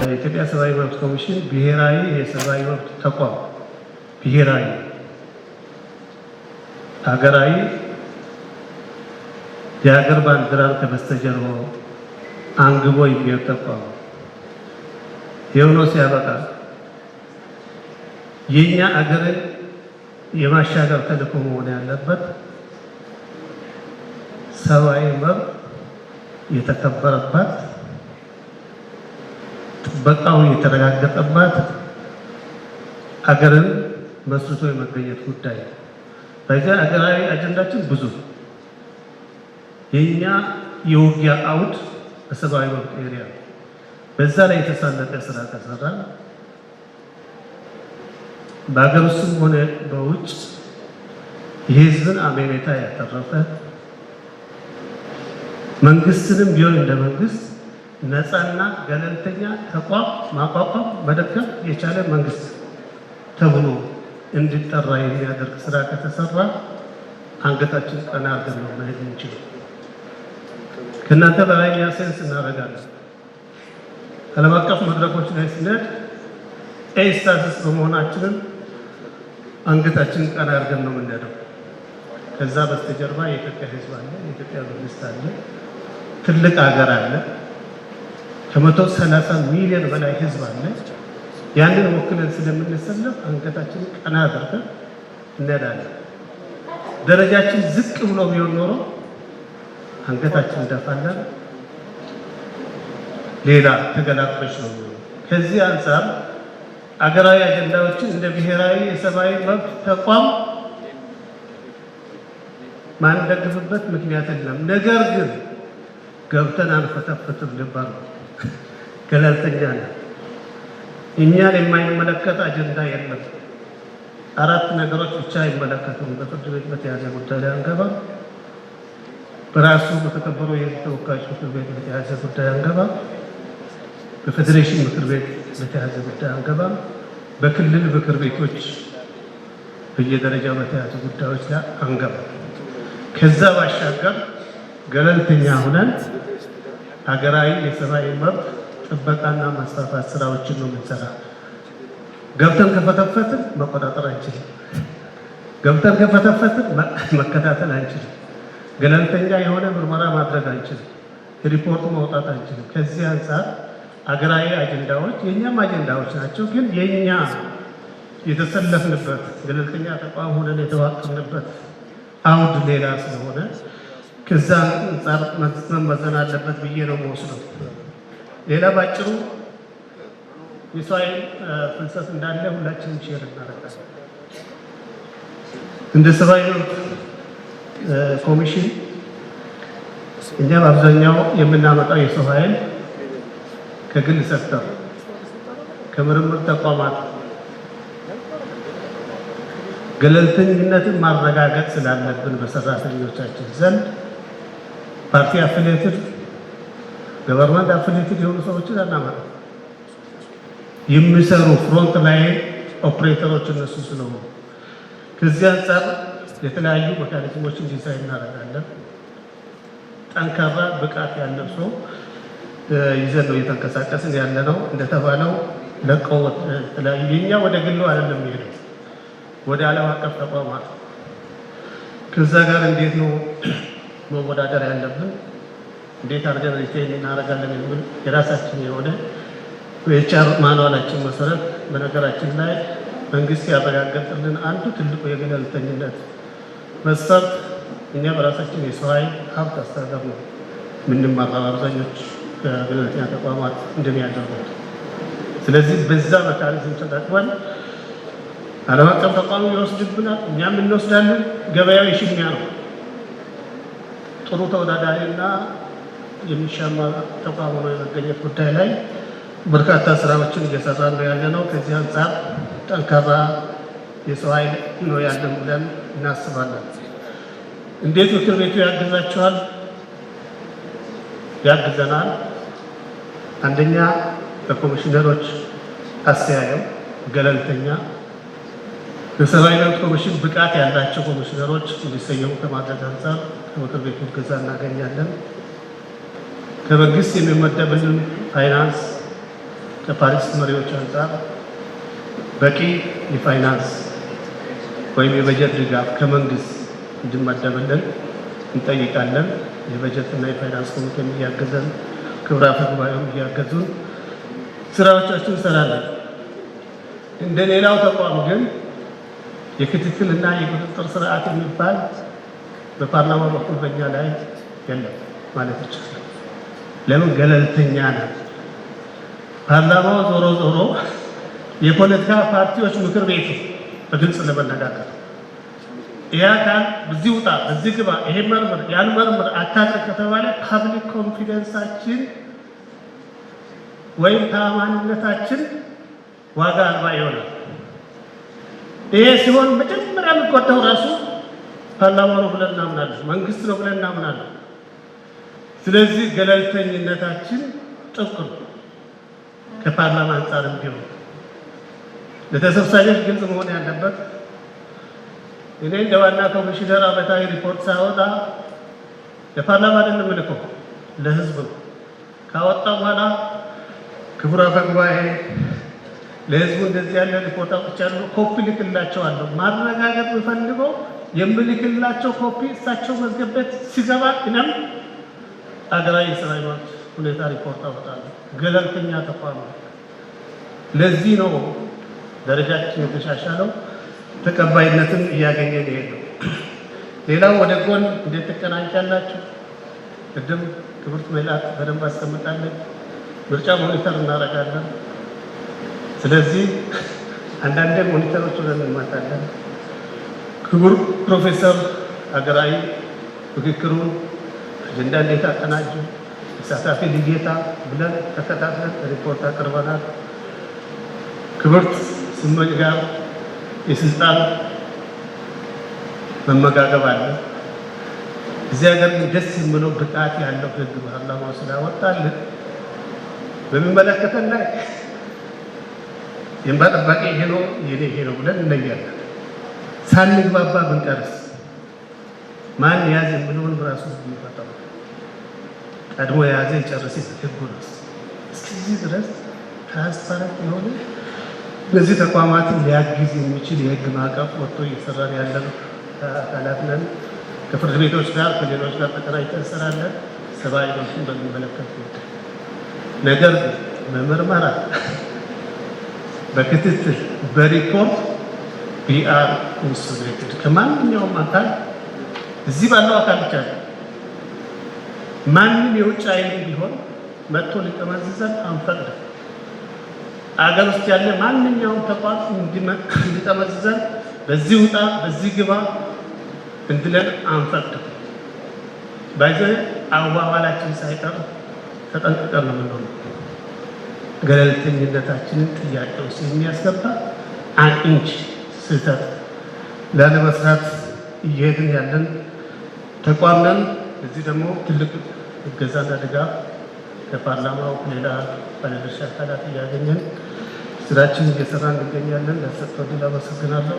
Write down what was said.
የኢትዮጵያ ሰብአዊ መብት ኮሚሽን ብሔራዊ የሰብአዊ መብት ተቋም ብሔራዊ ሀገራዊ የሀገር ባንዲራን ከበስተጀርባው አንግቦ የሚሄድ ተቋም የሆነ ሲያበቃ የኛ አገርን የማሻገር ተልዕኮ መሆን ያለበት ሰብአዊ መብት የተከበረባት ጥበቃው የተረጋገጠባት ሀገርን መስርቶ የመገኘት ጉዳይ ነው። በዚያ ሀገራዊ አጀንዳችን ብዙ የኛ የውጊያ አውድ በሰብአዊ መብት ኤሪያ በዛ ላይ የተሳለጠ ስራ ተሰራ በሀገር ውስጥም ሆነ በውጭ የህዝብን አመኔታ ያተረፈ መንግስትንም ቢሆን እንደ መንግስት ነፃና ገለልተኛ ተቋም ማቋቋም መደገፍ የቻለ መንግስት ተብሎ እንዲጠራ የሚያደርግ ስራ ከተሰራ አንገታችን ቀና አድርገን ነው መሄድ እንችላለን። ከእናንተ በላይ እኛ ሴንስ እናደርጋለን። ዓለም አቀፍ መድረኮች ላይ ስንሄድ ኤ ስታትስ በመሆናችንን አንገታችን ቀና አድርገን ነው የምንሄደው። ከዛ በስተጀርባ የኢትዮጵያ ህዝብ አለ፣ የኢትዮጵያ መንግስት አለ፣ ትልቅ ሀገር አለ፣ ከ130 ሚሊዮን በላይ ህዝብ አለ። ያንን ወክለን ስለምንሰለፍ አንገታችን ቀና አድርገን እንሄዳለን። ደረጃችን ዝቅ ብሎ ቢሆን ኖሮ አንገታችን እንደፋለን፣ ሌላ ተገላጥበሽ ነው። ከዚህ አንፃር አገራዊ አጀንዳዎችን እንደ ብሔራዊ የሰብአዊ መብት ተቋም ማንደግፍበት ምክንያት የለም። ነገር ግን ገብተን አንፈተፍትም ልባል ገለልተኛ ነው። እኛን የማይመለከት አጀንዳ የለም። 4 ነገሮች ብቻ አይመለከቱም። በፍርድ ቤት በተያዘ ጉዳይ ላይ አንገባም። በራሱ በተከበረው የህዝብ ተወካዮች ምክር ቤት በተያዘ ጉዳይ አንገባም። በፌዴሬሽን ምክር ቤት በተያዘ ጉዳይ አንገባም። በክልል ምክር ቤቶች በየደረጃው በተያዙ ጉዳዮች ላይ አንገባም። ከዛ ባሻገር ገለልተኛ ሆነን ሀገራዊ የሰብአዊ መብት ጥበቃና ማስፋፋት ስራዎችን ነው የምንሰራ። ገብተን ከፈተፈትን መቆጣጠር አንችልም። ገብተን ከፈተፈትን መከታተል አንችልም። ገለልተኛ የሆነ ምርመራ ማድረግ አንችልም። ሪፖርት ማውጣት አንችልም። ከዚህ አንፃር ሀገራዊ አጀንዳዎች የኛም አጀንዳዎች ናቸው። ግን የኛ የተሰለፍንበት ገለልተኛ ተቋም ሆነን የተዋቀርንበት አውድ ሌላ ስለሆነ ከዛ አንፃር መመዘን አለበት ብዬ ነው የምወስደው። ሌላ ባጭሩ የሰው ኃይል ፍልሰት እንዳለ ሁላችንም ሼር እናደርጋለን። እንደ ሰብአዊ መብት ኮሚሽን እኛ በአብዛኛው የምናመጣው የሰው ኃይል ከግል ሴክተር ከምርምር ተቋማት ገለልተኝነትን ማረጋገጥ ስላለብን በሰራተኞቻችን ዘንድ ፓርቲ አፊሊየትድ ገቨርንመንት አፊሊየትድ የሆኑ ሰዎችን አናመጣም። የሚሰሩ ፍሮንት ላይ ኦፕሬተሮች እነሱ ስለሆኑ ከዚህ አንፃር የተለያዩ ሜካኒዝሞችን ዲዛይን እናደርጋለን። ጠንካራ ብቃት ያለው ሰው ይዘን ነው እየተንቀሳቀስን ያለ ነው። እንደተባለው ለቀው የተለያዩ የኛ ወደ ግሉ አይደለም የሚሄደው ወደ ዓለም አቀፍ ተቋማት። ከዛ ጋር እንዴት ነው መወዳደር ያለብን፣ እንዴት አድርገን ሪቴን እናደርጋለን የሚል የራሳችን የሆነ የኤችአር ማኑዋላችን መሰረት በነገራችን ላይ መንግስት ያረጋገጠልን አንዱ ትልቁ የገለልተኝነት መስፈርት እኛ በራሳችን የሰው ኃይል ሀብት አስተዳደር ነው የምንመራው አብዛኞች ከገለልተኛ ተቋማት እንደሚያደርጉት። ስለዚህ በዛ ሜካኒዝም ተጠቅመን ዓለም አቀፍ ተቋሙ ይወስድብናል፣ እኛም እንወስዳለን። ገበያው የሽሚያ ነው። ጥሩ ተወዳዳሪና የሚሻማ ተቋም ሆኖ የመገኘት ጉዳይ ላይ በርካታ ስራዎችን እየሰራን ነው ያለነው። ከዚህ አንፃር ጠንካራ የሰው ኃይል ነው ያለን ብለን እናስባለን። እንዴት ምክር ቤቱ ያግዛችኋል? ያግዘናል። አንደኛ በኮሚሽነሮች አስተያየው ገለልተኛ የሰብአዊ መብት ኮሚሽን ብቃት ያላቸው ኮሚሽነሮች እንዲሰየሙ ከማድረግ አንፃር ከምክር ቤቱ እገዛ እናገኛለን። ከመንግስት የሚመደብልን ፋይናንስ ከፓሪስ መሪዎች አንጻር በቂ የፋይናንስ ወይም የበጀት ድጋፍ ከመንግስት እንዲመደብልን እንጠይቃለን። የበጀትና የፋይናንስ ኮሚቴ እያገዘን ክብረ አፈ ጉባኤውም እያገዙን ስራዎቻችን እንሰራለን። እንደ ሌላው ተቋም ግን የክትትልና የቁጥጥር ስርዓት የሚባል በፓርላማ በኩል በእኛ ላይ የለም ማለት ይቻላል። ለምን? ገለልተኛ ነው። ፓርላማው ዞሮ ዞሮ የፖለቲካ ፓርቲዎች ምክር ቤት በግልጽ ለመነጋገር ይህ አካል በዚህ ውጣ፣ በዚህ ግባ፣ ይሄ መርምር፣ ያን መርምር አታድርግ ከተባለ ፐብሊክ ኮንፊደንሳችን ወይም ተአማኒነታችን ዋጋ አልባ ይሆናል። ይሄ ሲሆን መጀመሪያ የሚጎዳው ራሱ ፓርላማ ነው ብለን እናምናለን፣ መንግስት ነው ብለን እናምናለን። ስለዚህ ገለልተኝነታችን ጥብቅ ነው። ከፓርላማ አንጻርም ቢሆን ለተሰብሳቢዎች ግልጽ መሆን ያለበት እኔ እንደ ዋና ኮሚሽነር ዓመታዊ ሪፖርት ሳወጣ ለፓርላማ አይደለም የምልከው፣ ለህዝብ ነው። ካወጣ በኋላ ክቡር አፈ ጉባኤ ለህዝቡ እንደዚህ ያለ ሪፖርት አውጥቻለሁ፣ ኮፒ ልክላቸዋለሁ። ማረጋገጥ የምፈልገው የምልክላቸው ኮፒ እሳቸው መዝገብ ቤት ሲገባ እኔም አገራዊ የስራ ሁኔታ ሪፖርት አወጣለሁ። ገለልተኛ ተቋም ነው። ለዚህ ነው ደረጃችን የተሻሻለው፣ ተቀባይነትን እያገኘን ይሄዳል። ሌላው ወደ ጎን እንዴት ትቀናጃላችሁ? ቅድም ክብርት ሜላት በደንብ አስቀምጣለች። ምርጫ ሞኒተር እናደርጋለን። ስለዚህ አንዳንዴ ሞኒተሮች ሆነን እንመጣለን። ክቡር ፕሮፌሰር ሀገራዊ ምክክሩን አጀንዳ እንዴት አቀናጁ፣ ተሳታፊ ልየታ ብለን ተከታትለን ሪፖርት አቅርበናል። ክብርት ስመኝ ጋር የስልጣን መመጋገብ አለ። እዚህ ሀገር ግን ደስ የሚለው ብቃት ያለው ህግ ፓርላማው ስላወጣልን በሚመለከተን ላይ የእንባ ጠባቂ ይሄ ነው የኔ ይሄ ነው ብለን እንለያለን። ሳንግባባ ብንቀርስ ማን ያዝ የሚለውን በራሱ የሚፈጠሩ ቀድሞ የያዘ የጨረሰ ህጉ ነው። እስከዚህ ድረስ ትራንስፓረንት የሆነ እነዚህ ተቋማትን ሊያግዝ የሚችል የህግ ማዕቀፍ ወጥቶ እየሰራን ያለን አካላት ነን። ከፍርድ ቤቶች ጋር ከሌሎች ጋር ተቀናጅተን እንሰራለን። ሰብአዊ መብትን በሚመለከት ነገር ግን በምርመራ በክትትል በሪፖርት ቢአር ኢንሱሌትድ ከማንኛውም አካል እዚህ ባለው አካል ብቻ ማንም የውጭ ኃይል ቢሆን መጥቶ ሊጠመዝዘን አንፈቅድም። አገር ውስጥ ያለ ማንኛውም ተቋም እንዲጠመዝዘን በዚህ ውጣ በዚህ ግባ እንድለን አንፈቅድም። ባይዘ አዋዋላችን ሳይቀር ተጠንቅቀን ነው የምንሆነው። ገለልተኝነታችንን ጥያቄ ውስጥ የሚያስገባ አንድ ኢንች ስህተት ላለመስራት እየሄድን ያለን ተቋም ነን። እዚህ ደግሞ ትልቅ እገዛና ድጋፍ ከፓርላማው ሌላ ባለድርሻ አካላት እያገኘን ስራችን እየሰራ እንገኛለን። ለሰጠው ድል አመሰግናለሁ።